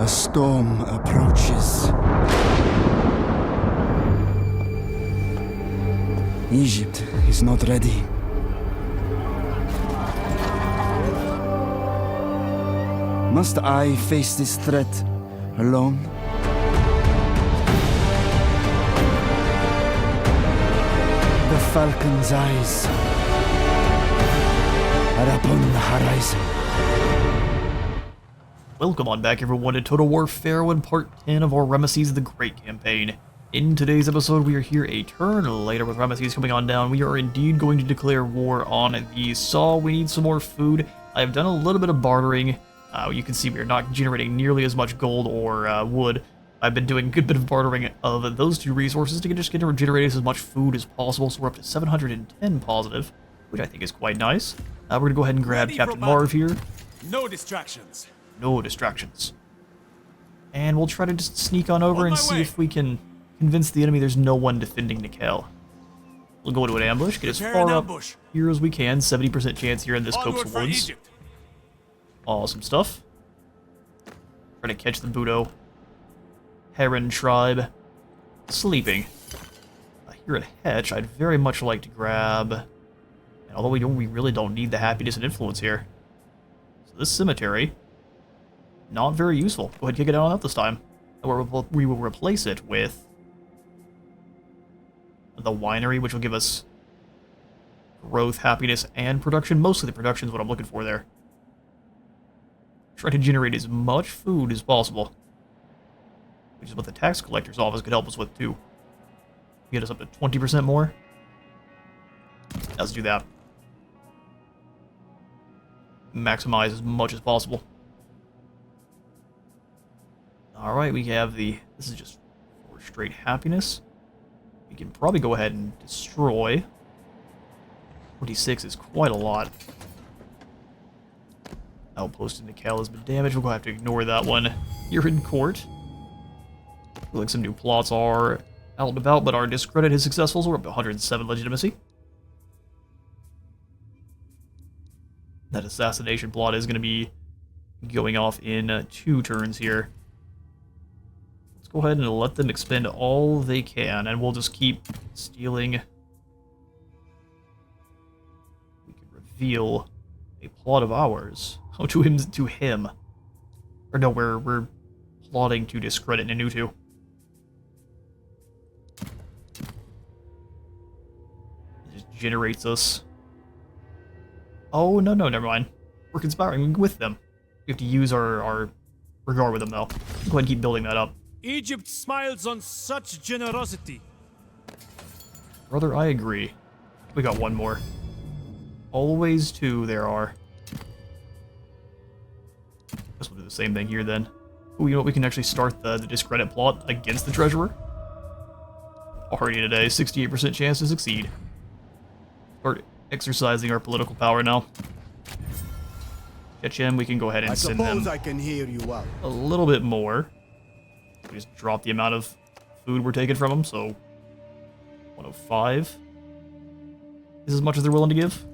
A storm approaches. Egypt is not ready. Must I face this threat alone? The falcon's eyes are upon the horizon. Welcome on back everyone to Total War Pharaoh in part 10 of our Ramesses the Great campaign. In today's episode we are here a turn later with Ramesses coming on down. We are indeed going to declare war on the Saw. We need some more food. I have done a little bit of bartering. You can see we are not generating nearly as much gold or wood. I've been doing a good bit of bartering of those two resources to just get to generate as much food as possible, so we're up to 710 positive, which I think is quite nice. We're going to go ahead and grab Captain Marv here. No distractions. No distractions. And we'll try to just sneak on over and see if we can convince the enemy there's no one defending Nikel. We'll go into an ambush, get as far up here as we can. 70% chance here in this copse of woods. Awesome stuff. Try to catch the Budo. Heron tribe. Sleeping. Here at Hetch, I'd very much like to grab... And although we really don't need the happiness and influence here. So this cemetery... Not very useful. Go ahead and kick it out on that this time. And we will replace it with... the winery, which will give us... growth, happiness, and production. Mostly the production is what I'm looking for there. Try to generate as much food as possible. Which is what the tax collector's office could help us with, too. Get us up to 20% more. Let's do that. Maximize as much as possible. Alright, we have the... This is just for straight happiness. We can probably go ahead and destroy. 26 is quite a lot. Outpost in Nikel has been damaged. We'll have to ignore that one. You're in court. Feel like some new plots are out and about, but our discredit is successful, so we're up to 107 legitimacy. That assassination plot is going to be going off in 2 turns here. Let's go ahead and let them expend all they can, and we'll just keep stealing. We can reveal a plot of ours. Oh, to him. Or no, we're plotting to discredit Nanutu. It just generates us. Oh, no, never mind. We're conspiring with them. We have to use our regard with them, though. Go ahead and keep building that up. Egypt smiles on such generosity. Brother, I agree. We got one more. Always 2 there are. Guess we'll do the same thing here then. Ooh, you know what? We can actually start the discredit plot against the treasurer. Already today, 68% chance to succeed. Start exercising our political power now. Catch him, we can go ahead and send them I can hear you well. a little bit more. We just drop the amount of food we're taking from them, so 105 is as much as they're willing to give.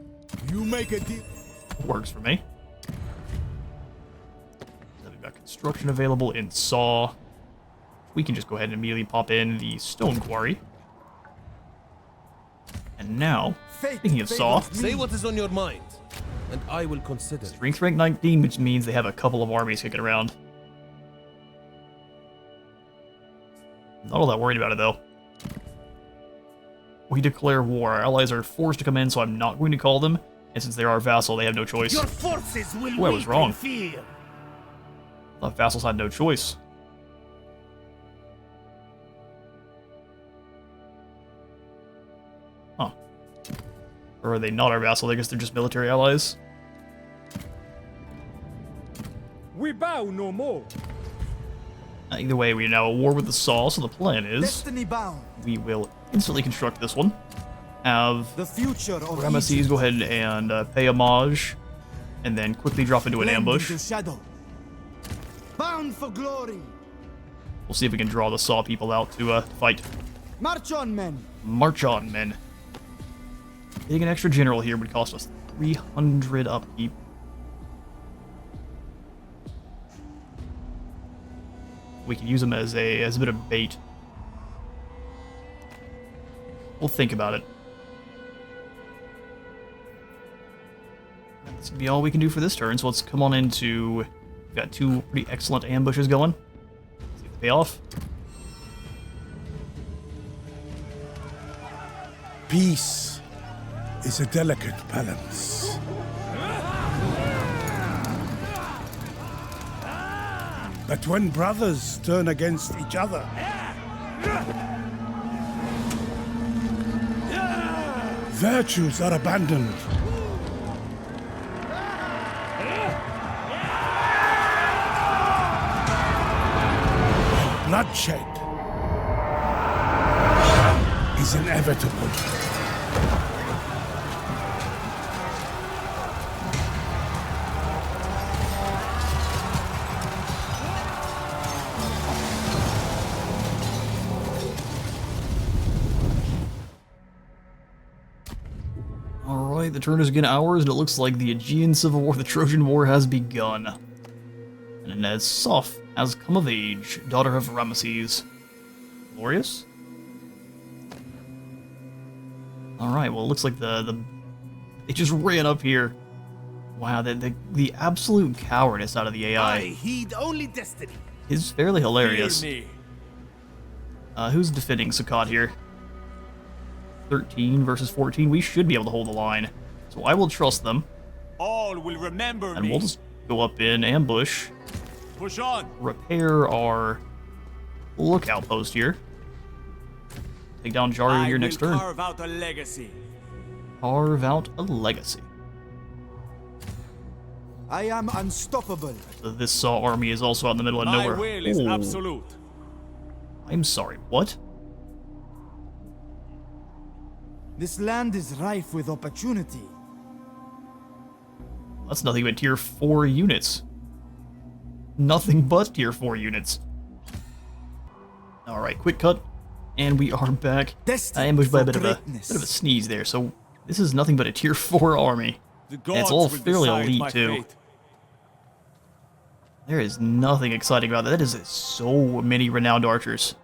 You make a deal. Works for me. Then we've got construction available in Saw. We can just go ahead and immediately pop in the stone quarry. And now, speaking of Saw, say what is on your mind, and I will consider. Strength rank 19, which means they have a couple of armies kicking around. Not all that worried about it, though. We declare war. Our allies are forced to come in, so I'm not going to call them. And since they're our vassal, they have no choice. Your forces will I was wrong. fear. I thought vassals had no choice. Huh. Or are they not our vassal? I guess they're just military allies. We bow no more. Either way, we are now at war with the Saw, so the plan is... Destiny bound. We will instantly construct this one. Have The future of Ramesses go ahead and pay homage, and then quickly drop into an ambush. Shadow. Bound for glory. We'll see if we can draw the Saw people out to fight. March on, men. March on, men. Getting an extra general here would cost us 300 upkeep. We can use them as a bit of bait. We'll think about it. That's gonna be all we can do for this turn, so let's come on into... We've got two pretty excellent ambushes going. See if they pay off. Peace is a delicate balance. But when brothers turn against each other, virtues are abandoned. Bloodshed is inevitable. Alright, the turn is again ours, and it looks like the Aegean Civil War, the Trojan War, has begun. And as Soph has come of age, daughter of Ramesses. Glorious? Alright, well it looks like they just ran up here. Wow, the absolute cowardice out of the AI I heed only destiny. is fairly hilarious. Fear me. Who's defending Sakat here? 13 versus 14. We should be able to hold the line. So I will trust them. All will remember And me. we'll just go up in ambush. Push on. Repair our lookout post here. Take down Jaru here next turn. Carve out a legacy. Carve out a legacy. I am unstoppable. So this army is also out in the middle of My nowhere. will is Ooh. absolute. I'm sorry, what? This land is rife with opportunity. That's nothing but tier 4 units. Nothing but tier 4 units. Alright, quick cut. And we are back. Destined I ambushed by a for bit of a greatness. sneeze there, so this is nothing but a tier 4 army. The And gods it's all will fairly decide elite my too. fate. There is nothing exciting about that. That is so many renowned archers.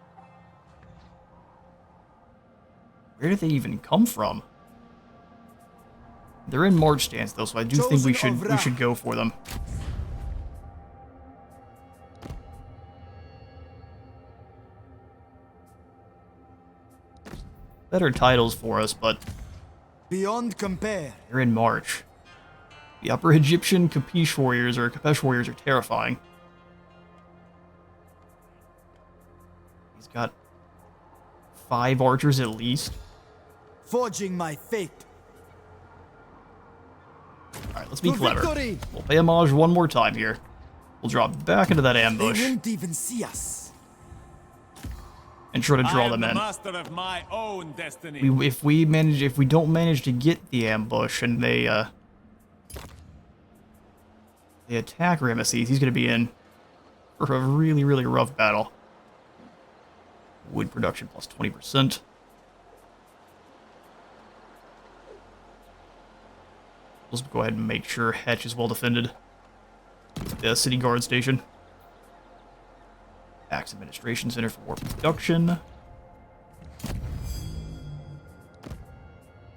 Where did they even come from? They're in march stance though, so I do think we should go for them. Better titles for us, but Beyond compare. they're in march. The Upper Egyptian Kapesh warriors are terrifying. He's got 5 archers at least. Forging my fate. Alright, let's be To clever. victory! We'll pay homage one more time here. We'll drop back into that They ambush won't even see us. and try to I draw am them the in. master of my own destiny. If we don't manage to get the ambush and they attack Ramesses, he's gonna be in for a really, really rough battle. Wood production plus 20%. Let's go ahead and make sure Hetch is well defended. The city guard station. Tax Administration Center for War Production.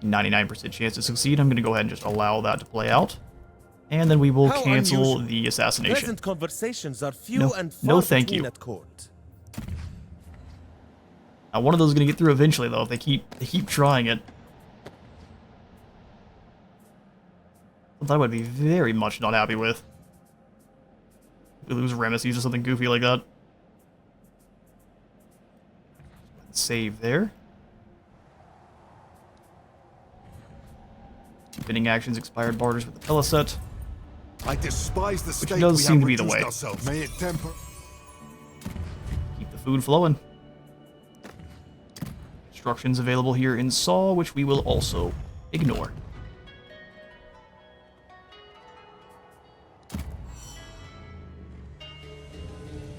99% chance to succeed. I'm going to go ahead and just allow that to play out. And then we will How cancel unusual. the assassination. Present conversations are few No- and no far thank between you. at court. One of those is going to get through eventually, though, if they keep trying it. Something I would be very much not happy with. We lose Ramesses or something goofy like that. Save there. Bidding actions, expired barters with the Teleset. I despise the state does we seem have to be the reduced way. ourselves. May it temper. Keep the food flowing. Instructions available here in Saw, which we will also ignore.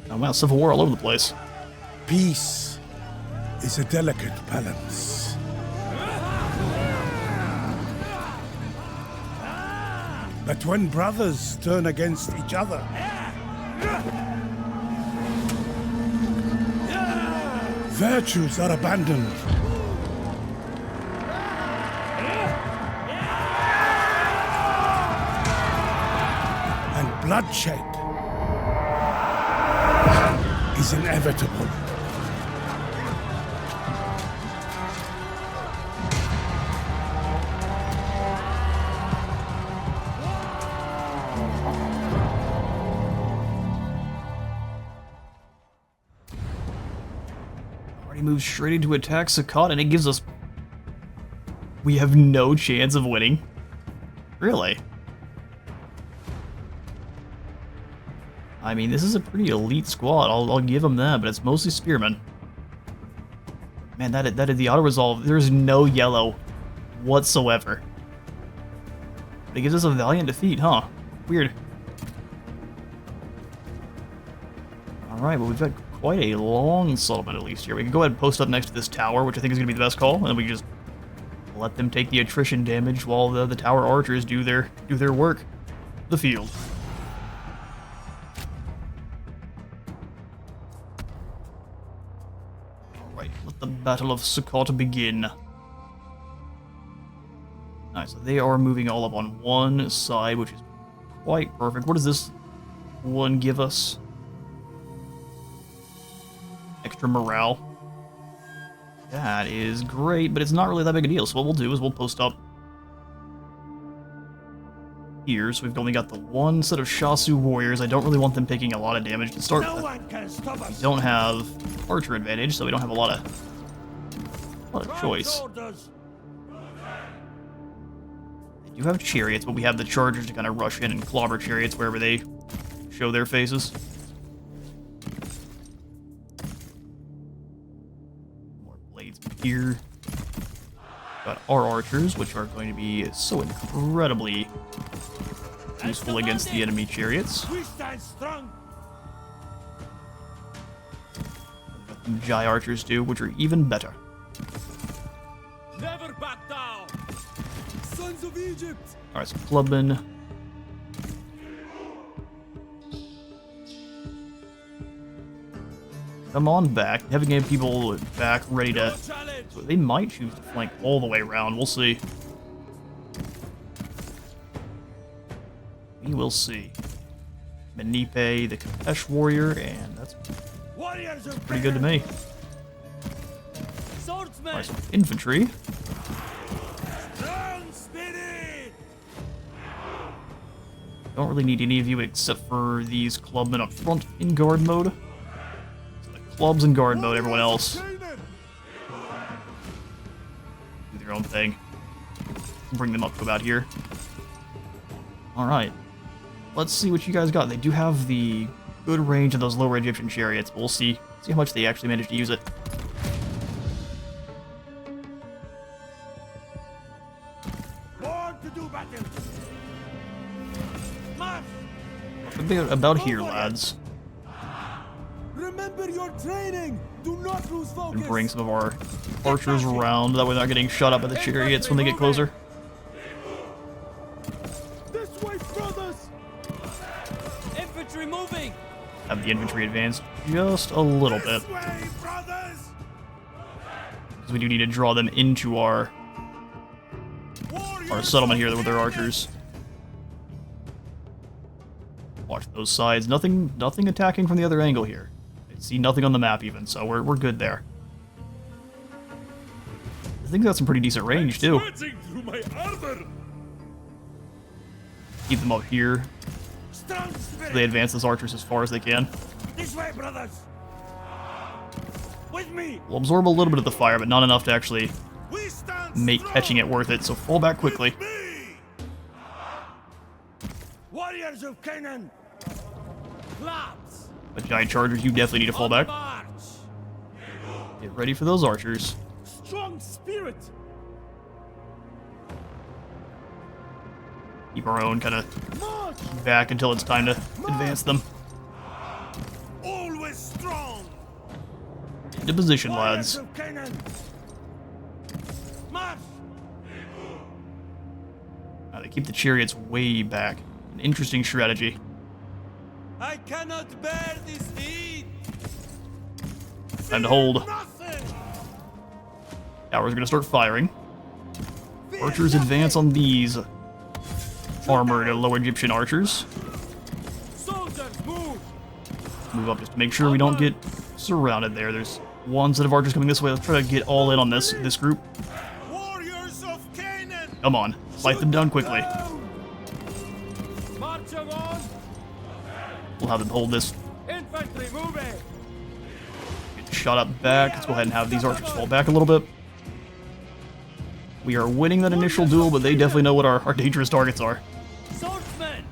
Oh wow, Civil War all over the place. Peace is a delicate balance. But when brothers turn against each other, Virtues are abandoned. And bloodshed is inevitable. Moves straight into attack Sakat, and it gives us... We have no chance of winning? Really? I mean, this is a pretty elite squad, I'll give them that, but it's mostly spearmen. Man, that is the auto-resolve. There's no yellow whatsoever. But it gives us a valiant defeat, huh? Weird. Alright, well, we've got quite a long settlement at least here. We can go ahead and post up next to this tower, which I think is going to be the best call, and then we just let them take the attrition damage while the tower archers do their work. The field. Alright, let the Battle of Sukkot begin. Alright, so they are moving all up on one side, which is quite perfect. What does this one give us? Extra morale. That is great, but it's not really that big a deal. So what we'll do is we'll post up here. So we've only got the one set of Shasu warriors. I don't really want them taking a lot of damage to start with. We don't have archer advantage, so we don't have a lot of choice. We do have chariots, but we have the chargers to kind of rush in and clobber chariots wherever they show their faces. Here, got our archers, which are going to be so incredibly useful against the enemy chariots. Jai archers too, which are even better. Never back down. Sons of Egypt. All right, so clubmen. Come on back. Having getting people back ready to... So they might choose to flank all the way around. We'll see. We will see. Menipe, the Kapesh warrior, and that's pretty good to me. Alright, so infantry. Don't really need any of you except for these clubmen up front in guard mode. Clubs in guard mode, everyone else do their own thing. Bring them up to about here. Alright. Let's see what you guys got. They do have the good range of those lower Egyptian chariots, but we'll see how much they actually manage to use it. Born to do battle. March. About here, lads. Remember your training. Do not lose focus. And bring some of our archers around. That way they're not getting shot up by the chariots when they get closer. This way, brothers. Infantry moving. Have the infantry advance just a little bit. This way, brothers. Because we do need to draw them into our settlement here with their archers. Watch those sides. Nothing attacking from the other angle here. See nothing on the map even, so we're good there. I think that's some pretty decent range too. Keep them up here. So they advance those archers as far as they can. This way, brothers. With me. We'll absorb a little bit of the fire, but not enough to actually make catching it worth it. So fall back quickly. Warriors of Canaan. Claps. But giant chargers, you definitely need to fall back. Get ready for those archers. Strong spirit. Keep our own kind of back until it's time to advance them. Always strong. Into position, lads. They keep the chariots way back. An interesting strategy. I cannot bear this heat. Time to hold. Nothing. Towers are going to start firing. Archers advance on these armored lower Egyptian archers. Soldiers, move! Move up just to make sure we don't get surrounded there. There's one set of archers coming this way. Let's try to get all in on this group. Warriors of Canaan! Come on. Fight them down quickly. Marching on! We'll have them hold this. Infantry, moving! Get shot up back. Let's go ahead and have these archers fall back a little bit. We are winning that initial duel, but they definitely know what our dangerous targets are. Swordsmen!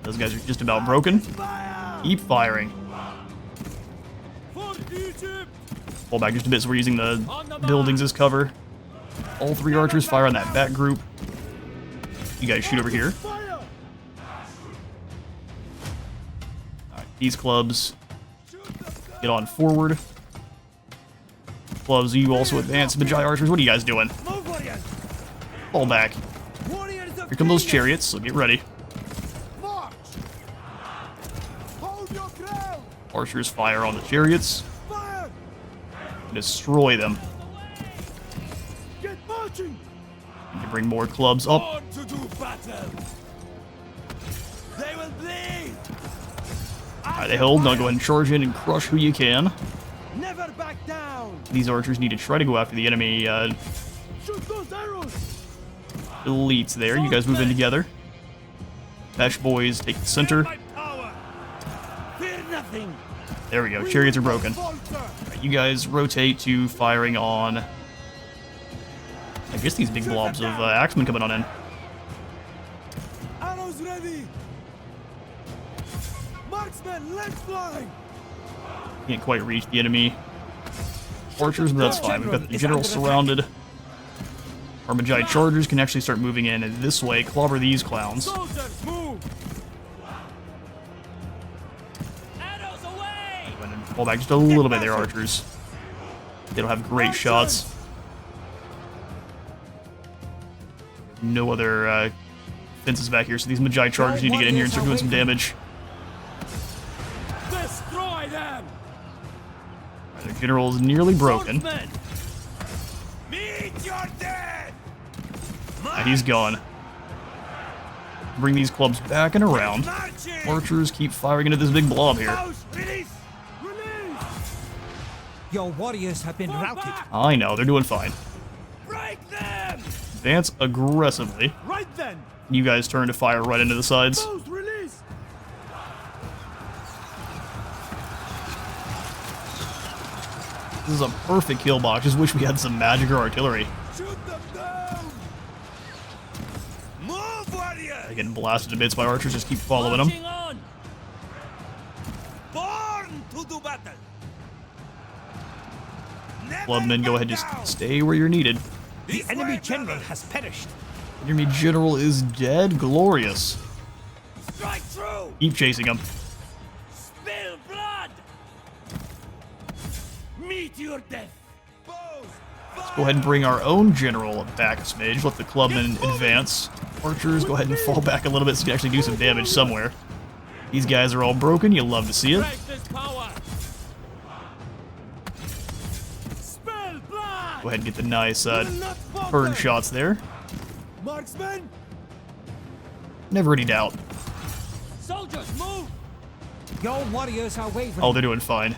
Those guys are just about broken. Keep firing. For Egypt! Fall back just a bit so we're using the buildings as cover. All 3 archers fire on that back group. You guys shoot over here. Fire! Alright, these clubs get on forward. Clubs, you also advance. Magi archers, what are you guys doing? Move, warriors! Fall back. Warriors of Here come those Canaan! chariots, so get ready. March! Hold your ground! Archers fire on the chariots. Fire! Destroy them. Get marching! Need to bring more clubs up. On to do battle! They will bleed! Alright, they hold. Now go ahead and charge in and crush who you can. Never back down! These archers need to try to go after the enemy Shoot those arrows! elites there. You guys move in together. Pesh boys take the center. My power! Fear nothing! There we go. Chariots are broken. Falter! You guys rotate to firing on... I guess these big blobs of axemen coming on in. Arrows ready! Marksmen, let's fly! Can't quite reach the enemy archers, but that's fine. We've got the general surrounded. Our Magi chargers can actually start moving in and this way, clobber these clowns. Soldiers, move! Arrows away! Go ahead and fall back just a little bit there, archers. They don't have great shots. No other fences back here, so these Magi chargers need to get in here and start doing some damage. Destroy them! The general is nearly broken. Swordsmen! Meet your death! And he's gone. Bring these clubs back and around. Marching! Archers keep firing into this big blob here. House, release! Release! Your warriors have been Fall routed. back! I know, they're doing fine. Break them! Advance aggressively. Right then! You guys turn to fire right into the sides. Foes, release! This is a perfect kill box. Just wish we had some magic or artillery. Shoot them down! Move, warriors! They're getting blasted to bits by archers. Just keep following them. Marching on! Born to do battle! Never Clubmen, go back ahead, just down! stay where you're needed. The This enemy way, general brothers! has perished. Enemy general is dead. Glorious. Strike through! Keep chasing him. Spill blood! Meet your death! Let's go ahead and bring our own general back a smidge. Let the clubmen advance. Archers, go ahead and fall back a little bit so you can actually do some damage somewhere. These guys are all broken. You'll love to see it. Break this power! Spill blood! Go ahead and get the nice Will not falter! turn shots there. Marksmen! Never any doubt. Soldiers, move! Your warriors are wavering. Oh, they're doing fine.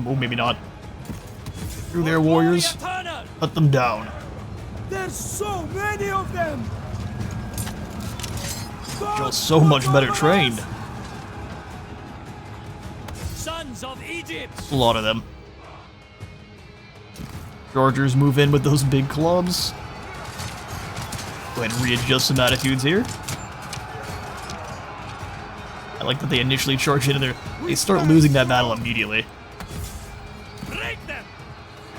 Oh, maybe not. Through there, warriors. Warrior tunnel! Cut them down. There's so many of them! Just so much better trained. Sons of Egypt! A lot of them. Chargers move in with those big clubs. Go ahead and readjust some attitudes here. I like that they initially charge into there. They start losing that battle immediately. Break them!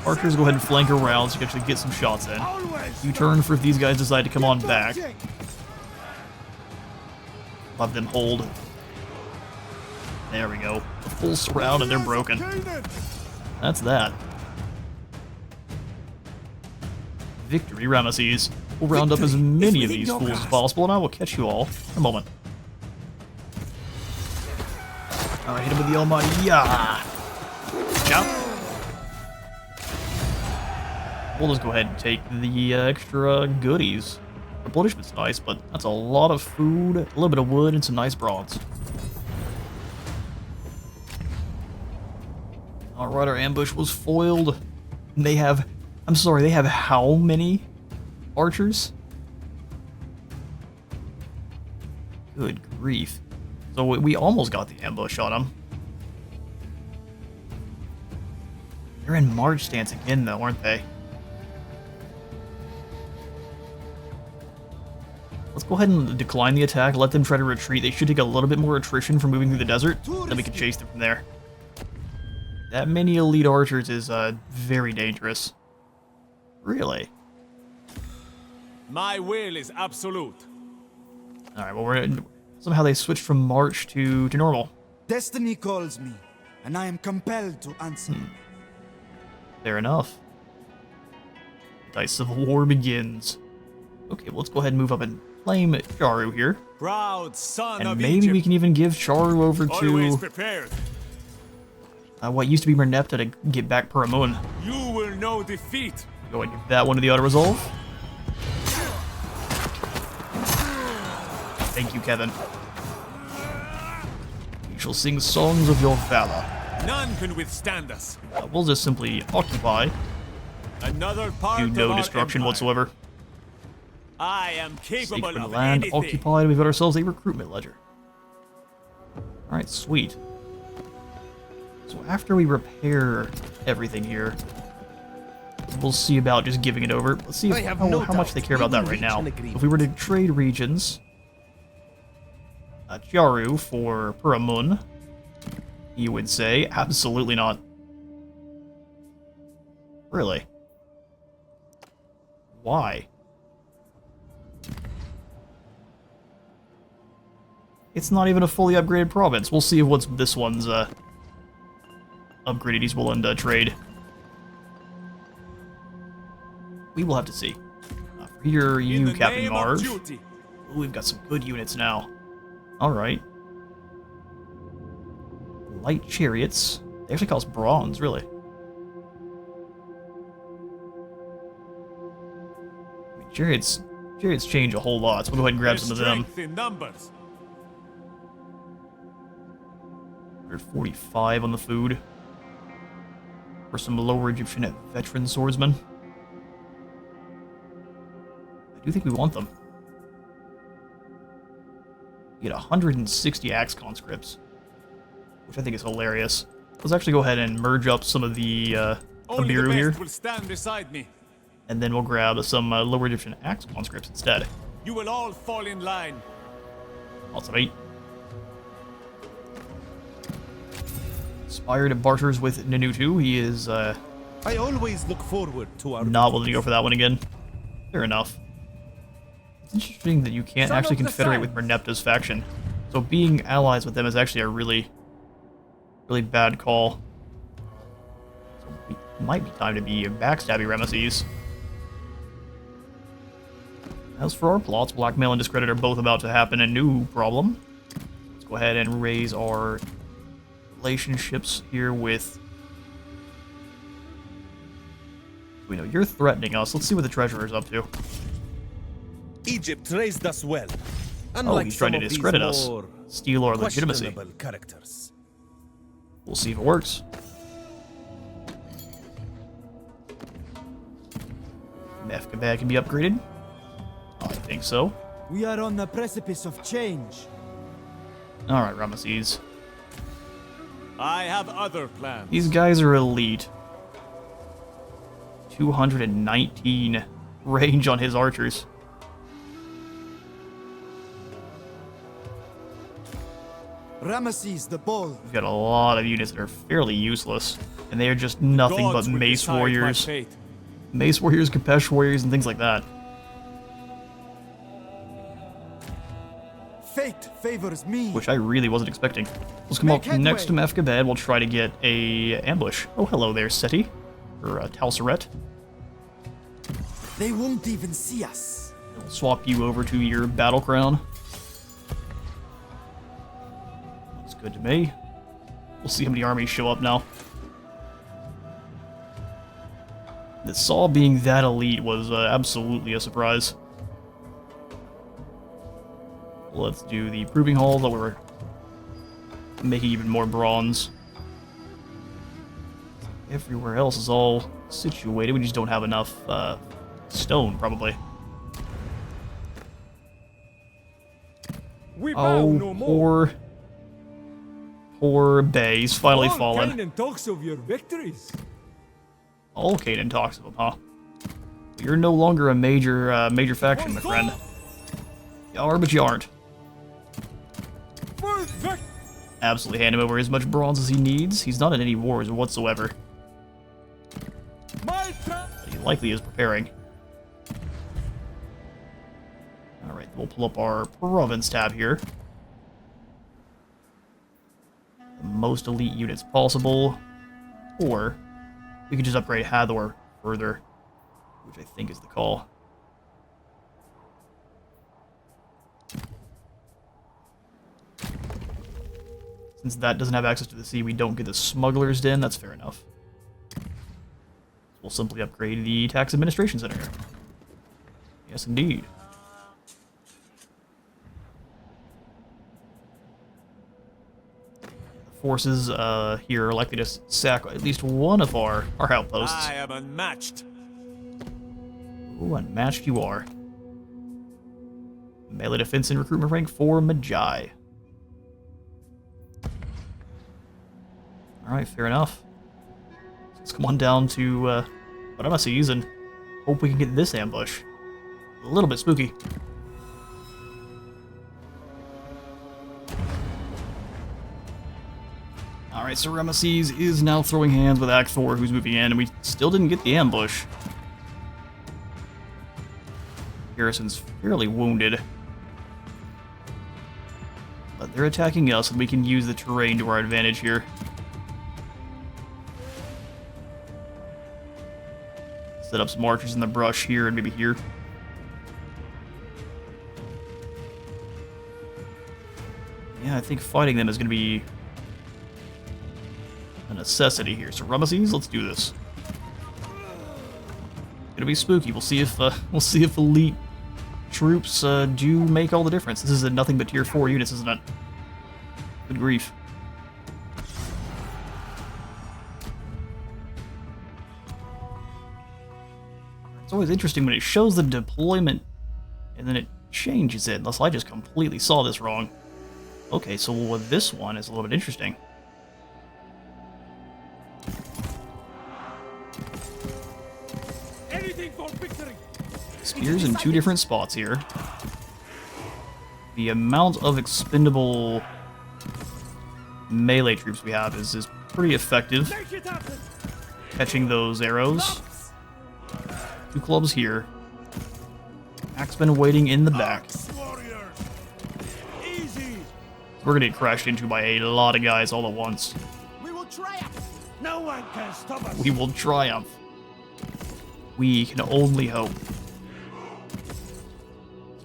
Archers go ahead and flank around so you can actually get some shots in. Always! You turn for if these guys decide to come on back. Marching! Let them hold. There we go. A full surround and they're broken. Canaan! That's that. Victory, Ramesses. We'll round up as many of these fools as possible, and I will catch you all in a moment. Alright, hit him with the almighty. Yeah! Watch out. we'll just go ahead and take the extra goodies. Replenishment's nice, but that's a lot of food, a little bit of wood, and some nice bronze. Alright, our ambush was foiled. And they have... I'm sorry, they have how many archers? Good grief. So we almost got the ambush on them. They're in march stance again, though, aren't they? Let's go ahead and decline the attack, let them try to retreat. They should take a little bit more attrition from moving through the desert, then we can chase them from there. That many elite archers is very dangerous. Really? My will is absolute. Alright, well, somehow they switched from march to normal. Destiny calls me, and I am compelled to answer. Fair enough. Dice Civil War begins. Okay, well, let's go ahead and move up and claim Charu here. Proud son And of maybe Egypt. we can even give Charu over Always to prepared. what used to be Merneptah to get back Paramun. You will know defeat. Go ahead and give that one to the auto-resolve. Thank you, Kevin. We shall sing songs of your valor. None can withstand us. We'll just simply occupy, Another part do of no our destruction empire. whatsoever. I am capable Sacred of land anything. occupied. We've got ourselves a recruitment ledger. Alright, sweet. So after we repair everything here, we'll see about just giving it over. Let's see how much they care about that right now. If we were to trade regions, Charu for Paramun, you would say absolutely not. Really? Why? It's not even a fully upgraded province. We'll see what's this one's upgraded he's willing to trade. We will have to see. For here, In you, the Captain name of Marv. duty. Ooh, we've got some good units now. Alright. Light chariots. They actually cost bronze, really. I mean, chariots change a whole lot, so we'll go ahead and grab Their some of them. strength in numbers. 145 on the food. For some lower Egyptian veteran swordsmen. I do think we want them. You get 160 axe conscripts, which I think is hilarious. Let's actually go ahead and merge up some of the Only the Abiru best here, will stand beside me. and then we'll grab some lower Egyptian axe conscripts instead. You will all fall in line. Also 8. Inspired barters with Nanutu. He is I always look forward to our not willing to go for that one again. Fair enough. It's interesting that you can't actually confederate with Merneptah's faction. So being allies with them is actually a really bad call. So it might be time to be backstabbing Ramesses. As for our plots, blackmail and discredit are both about to happen. A new problem. Let's go ahead and raise our relationships here with... We know you're threatening us. Let's see what the treasurer's up to. Egypt raised us well. Oh, Unlike he's trying to some of these discredit us. more Steal our legitimacy. questionable characters. We'll see if it works. Mefkabad can be upgraded. I think so. We are on the precipice of change. Alright, Ramesses. I have other plans. These guys are elite. 219 range on his archers. Ramesses the Bold. We've got a lot of units that are fairly useless. And they are just nothing but Gods will mace decide my warriors. fate. Mace warriors, Kapesh warriors, and things like that. Fate favors me. Which I really wasn't expecting. Let's come up next to Mefkabad. We'll try to get a ambush. Oh, hello there, Seti. Or Talseret. They won't even see us. We'll swap you over to your battle crown. Looks good to me. We'll see how many armies show up now. The Saw being that elite was absolutely a surprise. Let's do the Proving Hall that we're making even more bronze. Everywhere else is all situated. We just don't have enough stone, probably. We bow no more. Poor Bay. He's finally All fallen. Canaan talks of your victories. All Canaan talks of him, huh? You're no longer a major faction, my friend. You are, but you aren't. Absolutely hand him over as much bronze as he needs. He's not in any wars whatsoever. But he likely is preparing. Alright, we'll pull up our province tab here. The most elite units possible. Or we could just upgrade Hathor further, which I think is the call. Since that doesn't have access to the sea, we don't get the Smuggler's Den. That's fair enough. We'll simply upgrade the Tax Administration Center. Yes, indeed. The forces here are likely to sack at least one of our outposts. I am unmatched. Ooh, unmatched you are. Melee defense and recruitment rank for Magi. Alright, fair enough. Let's come on down to Ramesses and hope we can get this ambush. A little bit spooky. Alright, so Ramesses is now throwing hands with Akthor, who's moving in, and we still didn't get the ambush. Garrison's fairly wounded. But they're attacking us, and we can use the terrain to our advantage here. Set up some archers in the brush here and maybe here. Yeah, I think fighting them is going to be a necessity here. So Ramesses, let's do this. It's gonna be spooky. We'll see if elite troops do make all the difference. This is nothing but tier 4 units, isn't it? Good grief. It's always interesting when it shows the deployment and then it changes it, unless I just completely saw this wrong. Okay, so with this one is a little bit interesting. Anything for victory. Spears in 2 different spots here. The amount of expendable melee troops we have is pretty effective. Make it happen. Catching those arrows. 2 clubs here. Axemen waiting in the back. Warriors. Easy. We're gonna get crashed into by a lot of guys all at once. We will triumph. No one can stop us. We will triumph. We can only hope.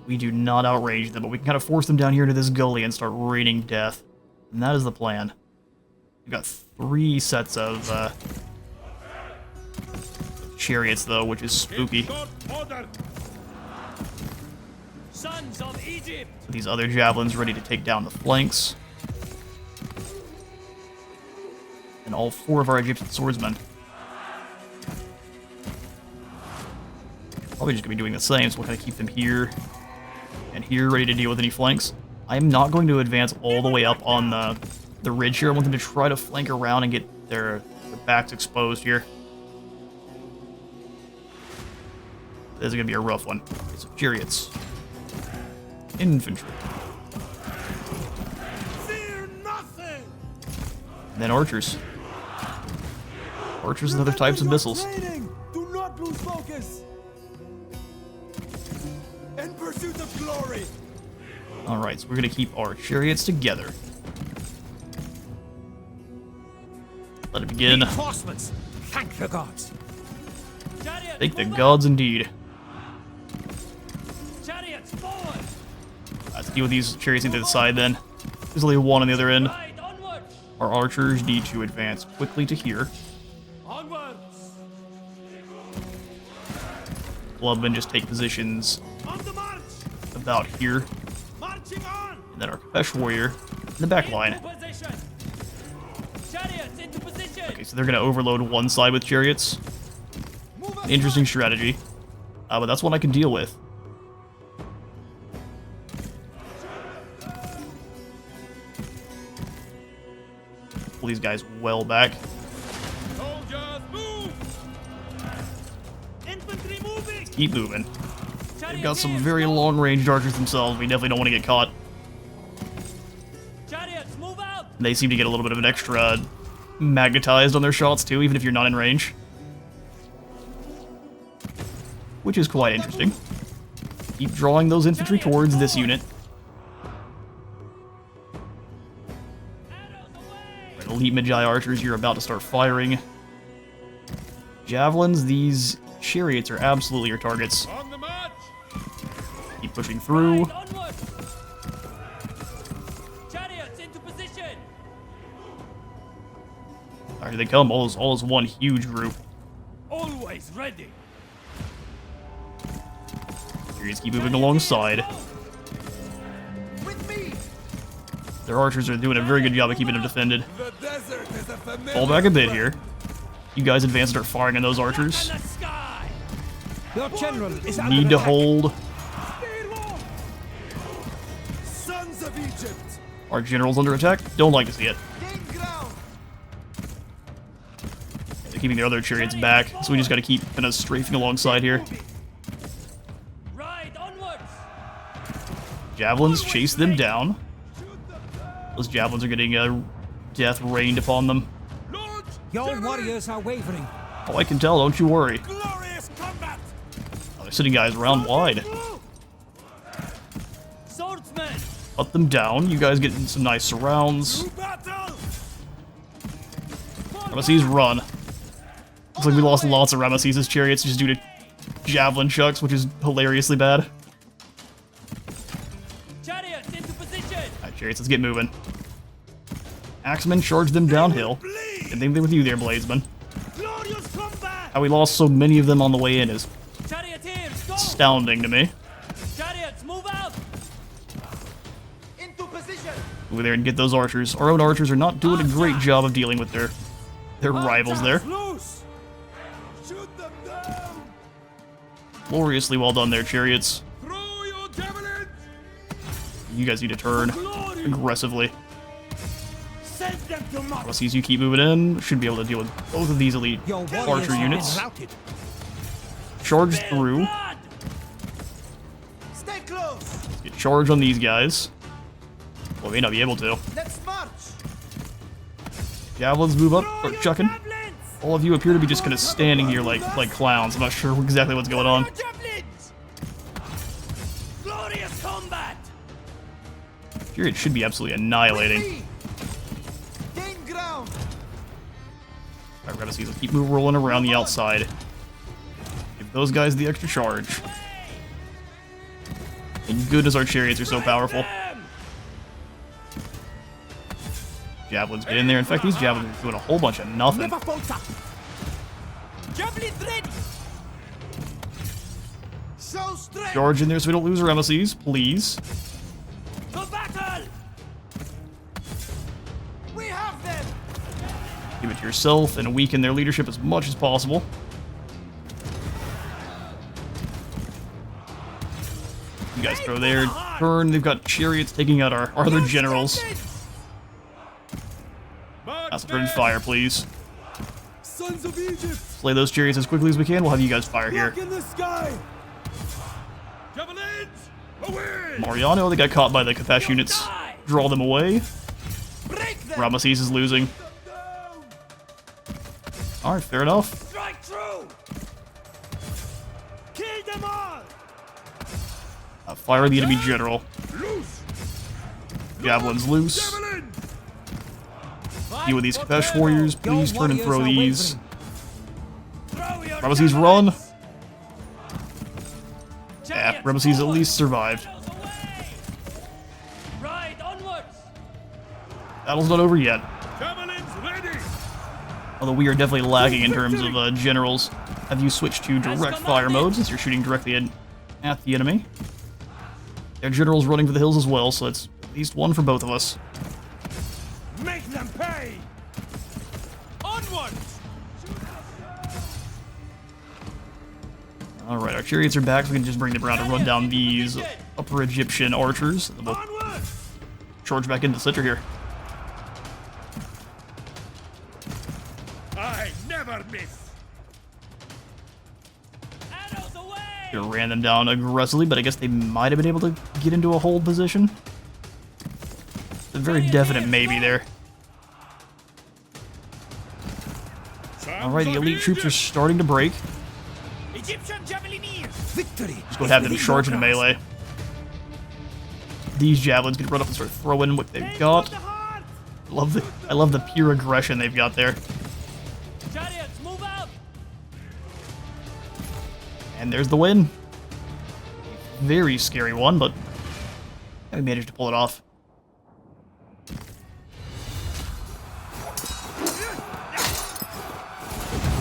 We do not outrange them, but we can kind of force them down here into this gully and start raining death. And that is the plan. We've got 3 sets of chariots, though, which is spooky. Sons of Egypt. These other javelins ready to take down the flanks. And all 4 of our Egyptian swordsmen. Probably just going to be doing the same, so we'll kind of keep them here and here, ready to deal with any flanks. I'm not going to advance all the way up on the ridge here. I want them to try to flank around and get their backs exposed here. This is going to be a rough one. Okay, so chariots. Infantry. Fear nothing. And then archers. Archers and other types of missiles. Do not lose focus. In pursuit of glory. Alright, so we're going to keep our chariots together. Let it begin. Reinforcements! Thank the gods! Thank the gods indeed. Chariots forward. Let's deal with these chariots into the side then. There's only one on the other end. Right, onwards. Our archers need to advance quickly to here. Onwards. clubmen just take positions On the march! about here. Marching on! And then our Kapesh warrior in the back line. Into position! Chariots into position! Okay, so they're going to overload one side with chariots. An interesting strategy. But that's one I can deal with. Pull these guys well back. Soldiers, move! Infantry moving! Keep moving. They've got some very long-range archers themselves. We definitely don't want to get caught. Chariots, move out! And they seem to get a little bit of an extra magnetized on their shots too, even if you're not in range. Which is quite interesting. Keep drawing those infantry towards this unit. Right, elite Magi archers, you're about to start firing. Javelins, these chariots are absolutely your targets. On the march! Keep pushing through. Right, onward! Chariots into position! Alright, here they come. All is one huge group. Always ready! Chariots keep moving alongside. With me! Their archers are doing a very good job of keeping them defended. The desert is a familiar Fall back a bit here. You guys advance and start firing on those archers. in the sky! Your general is under Need to attack. hold. Sons of Egypt! Our general's under attack. Don't like to see it. Gain ground! They're keeping their other chariots back, so we just gotta keep kind of strafing alongside here. Right, onwards! Javelins chase them down. Those javelins are getting death rained upon them. Launch! Your warriors are wavering. Oh, I can tell, don't you worry. Glorious combat! Oh, they're sitting guys round wide. Swordsmen! Cut them down. You guys get in some nice surrounds. To battle! Ramesses, run. Looks like we lost lots of Ramesses' chariots just due to javelin chucks, which is hilariously bad. Chariots into position! Alright, chariots, let's get moving. Axemen, charge them downhill. Same thing with you there, Bladesman. Glorious combat! How we lost so many of them on the way in is Charioteers, go! astounding to me. Chariots, move out! Into position! Over there and get those archers. Our own archers are not doing a great job of dealing with their rivals there. Loose! Shoot them down! Gloriously well done there, chariots. Throw your javelins! You guys need to turn Glory! aggressively. Send them to march! Let's see as you keep moving in. Should be able to deal with both of these elite Your warriors archer have units. been routed. Charge through. Blood! Stay close! Get charged on these guys. Well, we may not be able to. Let's march! Javelins move up, Throw start your chucking. javelins! All of you appear to be just kind of standing here like clowns. I'm not sure exactly what's going on. Throw your javelins! Glorious combat! Here it should be absolutely annihilating. Me! Gain ground! Alright, Ramesses, let's keep rolling around the outside. Give those guys the extra charge. And goodness, our chariots are so powerful. Them! Javelins get in there. In fact, these javelins are doing a whole bunch of nothing. Never falter. Javelins ready! Show strength! Charge in there so we don't lose Ramesses, please. To battle! We have them! Give it to yourself and weaken their leadership as much as possible. You guys throw there, turn. They've got chariots taking out our other generals. Concentrated fire, please. Sons of Egypt! Slay those chariots as quickly as we can. We'll have you guys fire here. Look in the sky! Javelins! Away! Mariano, they got caught by the Kapesh units. Draw them away. Break them! Ramesses is losing. Down! Alright, fair enough. Strike through! Kill them all! Fire the enemy general. Loose! Javelins loose. Javelin! Deal with these Kapesh warriors. Please turn and throw these. Throw your Ramesses, javelins! run. Yeah, Chariots Ramesses at forward! least survived. Away! Right, onwards! Battle's not over yet. Javelins ready! Although we are definitely lagging in terms of generals. have you switch to direct fire mode since you're shooting directly at the enemy. Their general's running for the hills as well, so it's at least one for both of us. Make them pay! Onward! Alright, our chariots are back, so we can just bring them around to run down these upper Egyptian archers. And then we'll Onward! charge back into the center here. I never miss! Arrows away! We ran them down aggressively, but I guess they might have been able to get into a hold position. A very definite maybe there. Alright, the elite troops are starting to break. Egyptian Javelineers! Victory! Just go ahead them charge into melee. These javelins can run up and start throwing what they've got. I love the pure aggression they've got there. Chariots, move out! And there's the win. Very scary one, but we managed to pull it off.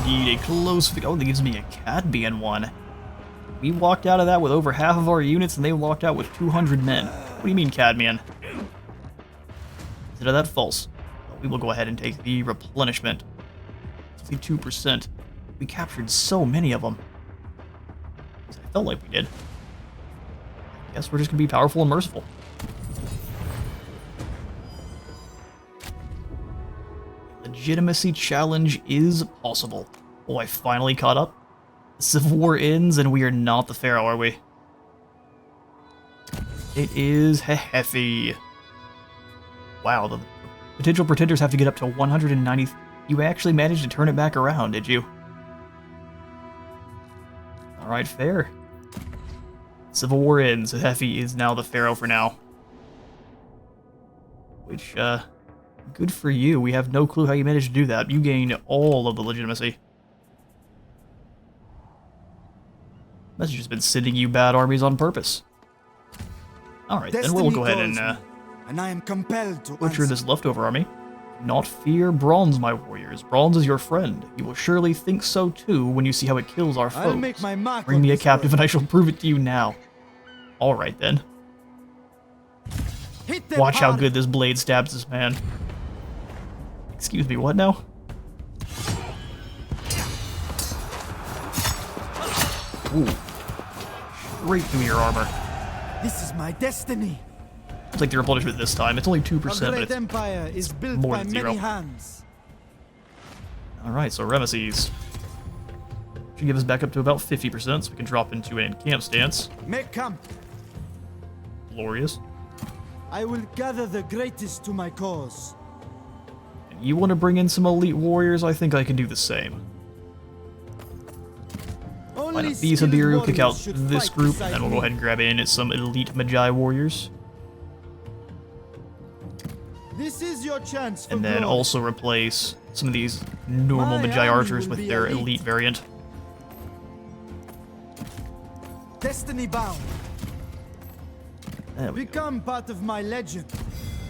Indeed, a close... Oh, that gives me a Cadmean one. We walked out of that with over half of our units, and they walked out with 200 men. What do you mean, Cadmean? Instead of that, false. But we will go ahead and take the replenishment. 62%. We captured so many of them. I felt like we did. I guess we're just going to be powerful and merciful. Legitimacy challenge is possible. Oh, I finally caught up. The Civil War ends and we are not the Pharaoh, are we? It is hefty. Wow, the potential pretenders have to get up to 190. You actually managed to turn it back around, did you? Alright, fair. Civil War ends. Hefi is now the Pharaoh for now. Which, good for you. We have no clue how you managed to do that. You gained all of the legitimacy. Message has been sending you bad armies on purpose. Alright, then we'll go ahead and I am compelled to butcher answer. this leftover army. Not fear bronze, my warriors. Bronze is your friend. You will surely think so too when you see how it kills our foes. I'll make my mark Bring on me a this captive world. and I shall prove it to you now. Alright then. Hit them Watch how hard. good this blade stabs this man. Excuse me, what now? Ooh. Straight through your armor. This is my destiny. It's like the replenishment this time. It's only 2%, A but great it's... empire is built more by than many 0. hands. Alright, so Ramesses should give us back up to about 50%, so we can drop into an encamp stance. Make camp. Glorious. I will gather the greatest to my cause. And you want to bring in some elite warriors? I think I can do the same. Why Only not these skilled Habiru, kick out warriors should this fight group, beside and then we'll go me. ahead and grab in some elite Magi warriors. This is your chance for And then glory. also replace some of these normal My Magi army archers will with be their elite. elite variant. Destiny bound. There we go. Become part of my legend.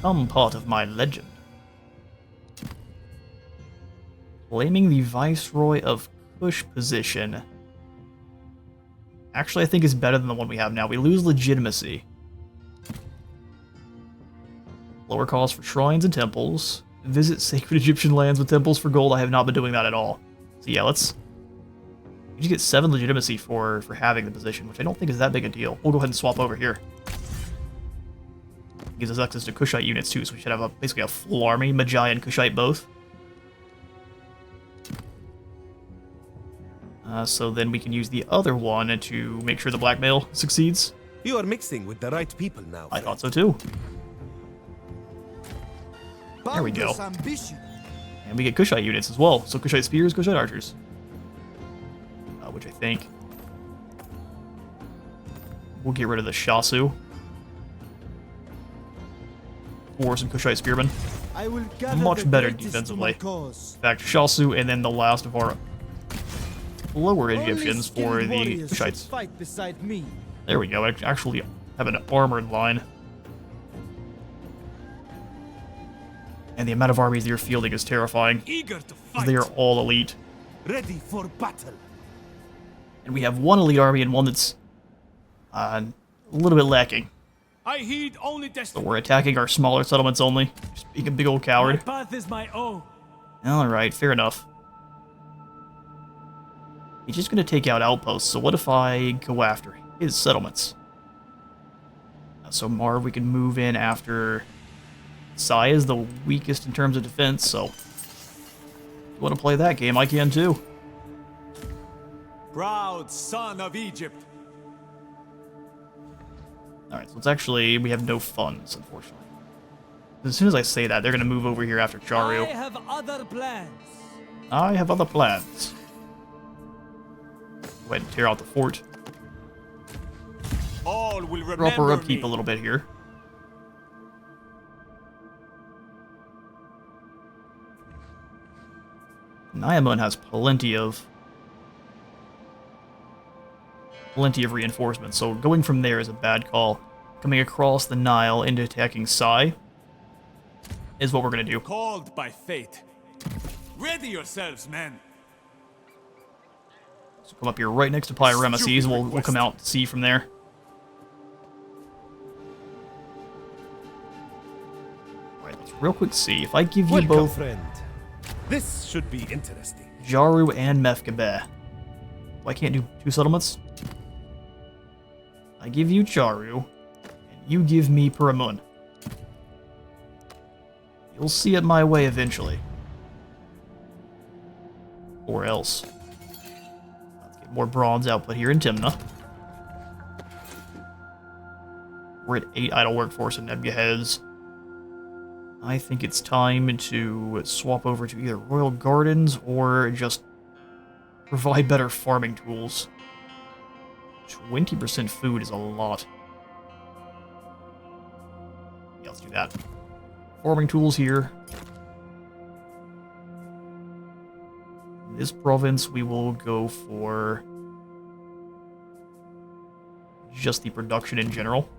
Some part of my legend. Claiming the Viceroy of Kush position. Actually, I think is better than the one we have now. We lose legitimacy. Lower cost for shrines and temples. Visit sacred Egyptian lands with temples for gold. I have not been doing that at all. So yeah, let's... You just get 7 legitimacy for having the position, which I don't think is that big a deal. We'll go ahead and swap over here. Gives us access to Kushite units too, so we should have basically a full army, Magi and Kushite both. So then we can use the other one to make sure the blackmail succeeds. You are mixing with the right people now. I thought so too. There we go. Boundless ambition. And we get Kushite units as well. So Kushite spears, Kushite archers. Which I think... We'll get rid of the Shasu. Or some Kushite spearmen. I will gather Much the better greatest to my defensively. cause. Back to Shasu, and then the last of our lower Only Egyptians for skilled the warriors should Kushites. fight beside me. There we go. I actually have an armored line. And the amount of armies that you're fielding is terrifying. Eager to Because fight. they are all elite. Ready for battle. And we have one elite army and one that's a little bit lacking. I heed only So destiny. we're attacking our smaller settlements only. Just being a big old My coward. path is my own. Alright, fair enough. He's just going to take out outposts, so what if I go after his settlements? So Marv, we can move in after... Sai is the weakest in terms of defense, so... If you want to play that game, I can too. Proud son of Egypt. Alright, so it's actually... We have no funds, unfortunately. As soon as I say that, they're going to move over here after I Charu. have other plans. I have other plans. Go ahead and tear out the fort. All will Drop remember our upkeep me. a little bit here. Nyamun has plenty of reinforcements, so going from there is a bad call. Coming across the Nile into attacking Sai is what we're gonna do. Called by fate. Ready yourselves, men. So come up here right next to Ramesses, and we'll come out to sea from there. Alright, let's real quick see. If I give you Welcome, both friend. This should be interesting. Jaru and Mefkabeh. I can't do two settlements? I give you Jaru, and you give me Paramun. You'll see it my way eventually. Or else. Let's get more bronze output here in Timna. We're at 8 idle workforce in Nebuchadnezzar. I think it's time to swap over to either Royal Gardens or just provide better farming tools. 20% food is a lot. Yeah, let's do that. Farming tools here. In this province, we will go for just the production in general.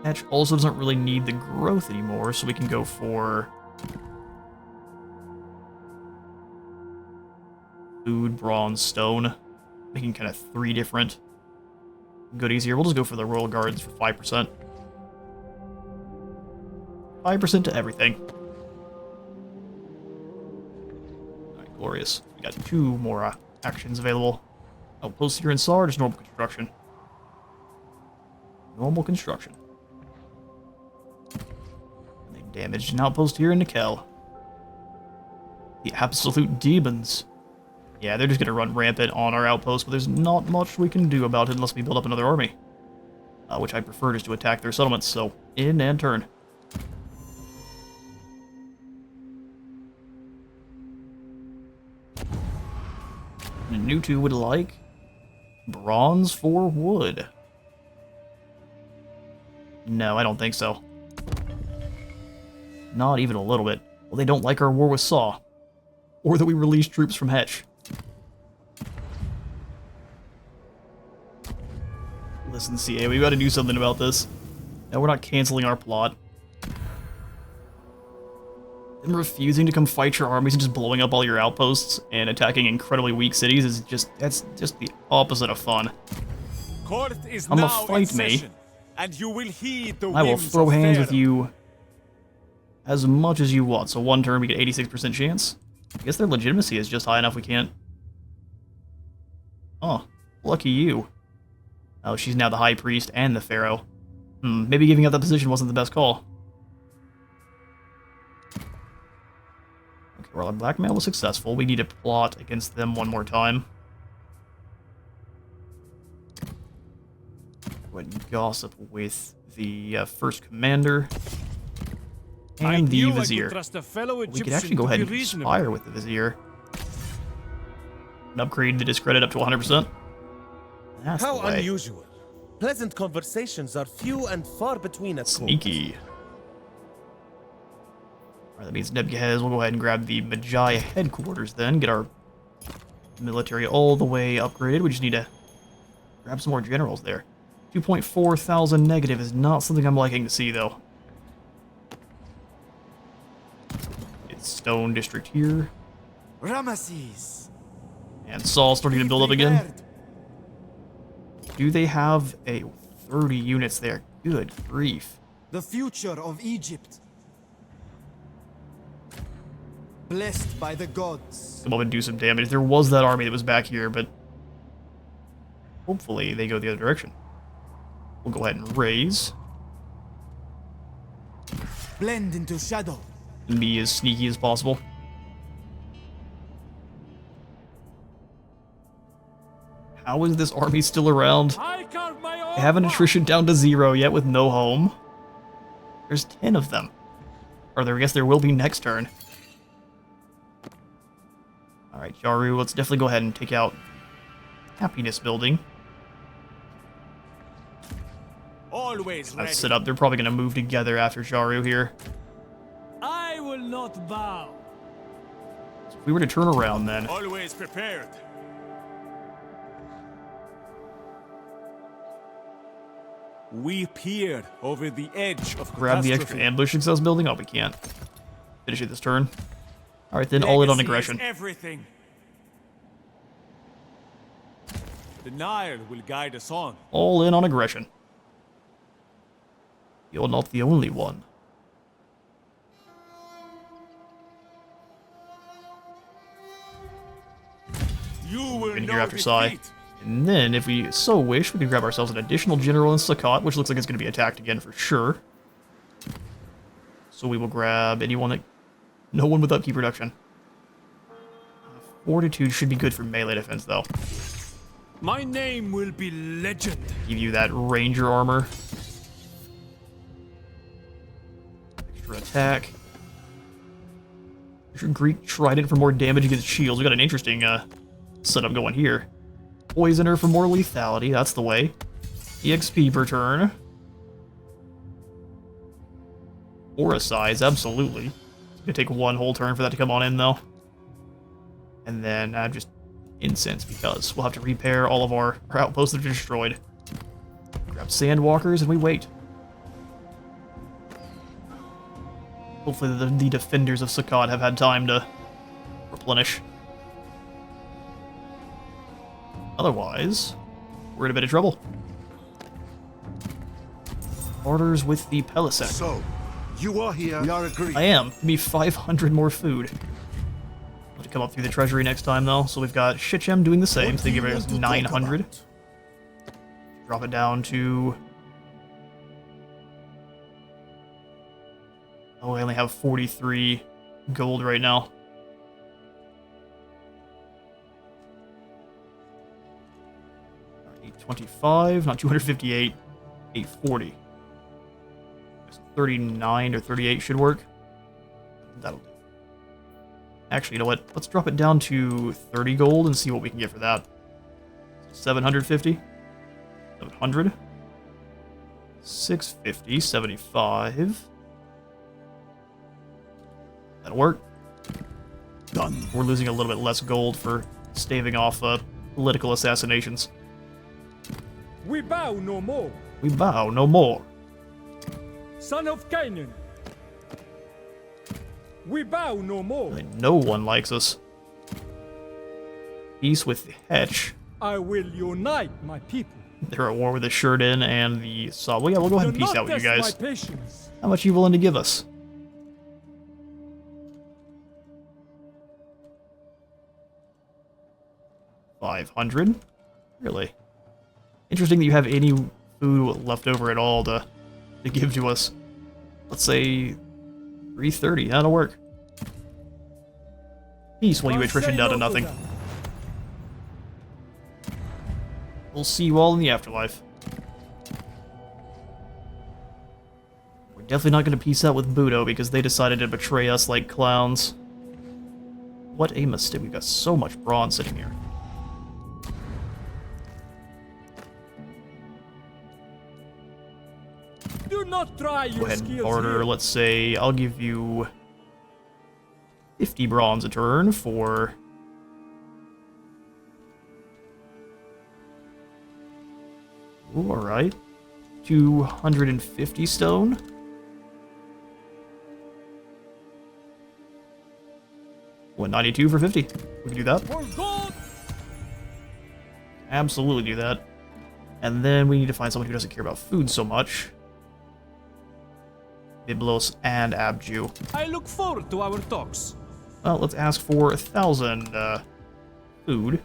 Hatch also doesn't really need the growth anymore, so we can go for food, bronze, stone, making kind of 3 different goodies here. We'll just go for the Royal Guards for 5%. 5% to everything. Alright, glorious. We got 2 more actions available. Outposts here in Sar, just normal construction. Normal construction. They damaged an outpost here in Nikel. The absolute demons. Yeah, they're just gonna run rampant on our outpost, but there's not much we can do about it unless we build up another army. Which I prefer just to attack their settlements, so in and turn. Nutu would like bronze for wood. No, I don't think so. Not even a little bit. Well, they don't like our war with Saw. Or that we release troops from Hetch. Listen, CA, we gotta do something about this. No, we're not canceling our plot. Them refusing to come fight your armies and just blowing up all your outposts and attacking incredibly weak cities is that's just the opposite of fun. Court is I'ma now in fight me. session, and you will heed the I will whims throw of hands with Pharaoh. you as much as you want. So one turn we get 86% chance. I guess their legitimacy is just high enough we can't. Oh, lucky you. Oh, she's now the High Priest and the Pharaoh. Maybe giving up that position wasn't the best call. Okay, well, our blackmail was successful. We need to plot against them one more time. Go ahead and gossip with the first commander and the Vizier. We could actually go ahead and conspire with the Vizier. And upgrade the discredit up to 100%. That's How the way. unusual. Pleasant conversations are few and far between at court. Sneaky. Alright, that means Nebuchadnezzar will go ahead and grab the Magi headquarters then, get our military all the way upgraded. We just need to grab some more generals there. 2.4 thousand negative is not something I'm liking to see, though. It's Stone District here. Ramesses, And Saul's starting to build up again. Prepared. Do they have a 30 units there? Good grief. The future of Egypt. Blessed by the gods. Come up and do some damage. There was that army that was back here, but hopefully they go the other direction. We'll go ahead and raise. Blend into shadow. And be as sneaky as possible. How is this army still around? I carve my own They haven't path. attrition down to 0 yet with no home. There's 10 of them. Or there, I guess there will be next turn. Alright, Yaru, let's definitely go ahead and take out Happiness Building. Always ready. That's set up. They're probably going to move together after Jaru here. I will not bow. So if we were to turn around then, Always prepared. We peered over the edge of grab the extra ambush success building. Oh, we can't. Finish it this turn. Alright then, all in on aggression. Everything. The Nile will guide us on. All in on aggression. You're not the only one. You will In know here after Sai. defeat. And then, if we so wish, we could grab ourselves an additional general in Sukkot, which looks like it's going to be attacked again for sure. So we will grab anyone that... No one with upkeep reduction. Fortitude should be good for melee defense, though. My name will be legend. Give you that ranger armor. Extra attack. Your Greek Trident for more damage against shields. We got an interesting setup going here. Poisoner for more lethality. That's the way. EXP per turn. Aura size, absolutely. It's gonna take one whole turn for that to come on in, though. And then just incense, because we'll have to repair all of our outposts that are destroyed. Grab sandwalkers and we wait. Hopefully the defenders of Sukkot have had time to replenish. Otherwise, we're in a bit of trouble. Orders with the Pelisek. So, you are here. We are agreed. I am. Give me 500 more food. I'll have to come up through the treasury next time, though. So we've got Shichem doing the same. What So they do give you us want to talk 900. about? Drop it down to... Oh, I only have 43 gold right now. Alright, 825, not 258, 840. 39 or 38 should work. That'll do. Actually, you know what? Let's drop it down to 30 gold and see what we can get for that. 750, 700, 650, 75. That'll work. Done. We're losing a little bit less gold for staving off political assassinations. We bow no more. We bow no more. Son of Canaan. We bow no more. Really, no one likes us. Peace with the Hetch. I will unite my people. They're at war with the Shurden and the Saw. Well, yeah, we'll go ahead and Do peace not out with you test guys. my patience. How much are you willing to give us? $500? Really? Interesting that you have any food left over at all to give to us. Let's say 330. That'll work. Peace while you I'll attrition say down to no nothing. that. We'll see you all in the afterlife. We're definitely not going to peace out with Budo because they decided to betray us like clowns. What a mistake. We've got so much bronze sitting here. Do not try your Go ahead and skills barter. here. Let's say I'll give you 50 bronze a turn for... Ooh, alright. 250 stone. What, 92 for 50? We can do that. For God absolutely do that. And then we need to find someone who doesn't care about food so much. Byblos and Abju. I look forward to our talks. Well, let's ask for 1,000 food.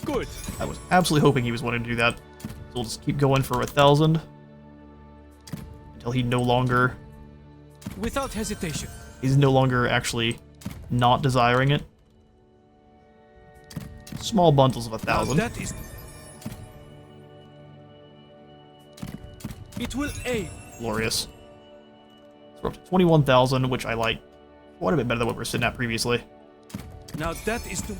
Good. I was absolutely hoping he was wanting to do that. So we'll just keep going for 1,000 until he no longer Without hesitation. is no longer actually not desiring it. Small bundles of 1,000. Now that is... It will aid. Glorious. So we're up to 21,000, which I like quite a bit better than what we were sitting at previously. Now that is to...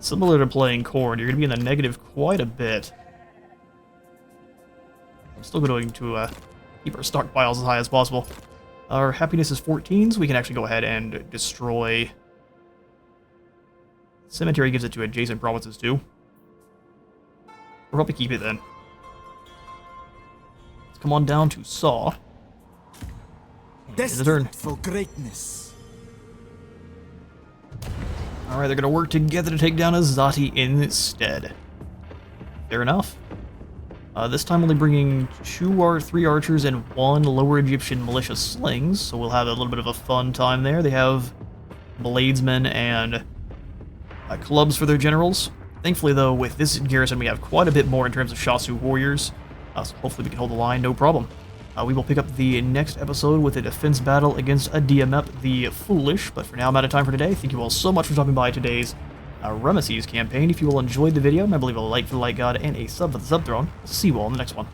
Similar to playing corn, you're going to be in the negative quite a bit. I'm still going to keep our stockpiles as high as possible. Our happiness is 14, so we can actually go ahead and destroy... Cemetery gives it to adjacent provinces too. We'll probably keep it then. Let's come on down to Saw. It's a turn. Destined for greatness. Alright, they're going to work together to take down Azati instead. Fair enough. This time only bringing 3 archers and 1 lower Egyptian militia slings, so we'll have a little bit of a fun time there. They have bladesmen and clubs for their generals. Thankfully, though, with this garrison, we have quite a bit more in terms of Shasu warriors, so hopefully we can hold the line, no problem. We will pick up the next episode with a defense battle against Adiamep the Foolish, but for now I'm out of time for today. Thank you all so much for stopping by today's Ramesses campaign. If you all enjoyed the video, I believe a like for the Light God and a sub for the Sub Throne. See you all in the next one.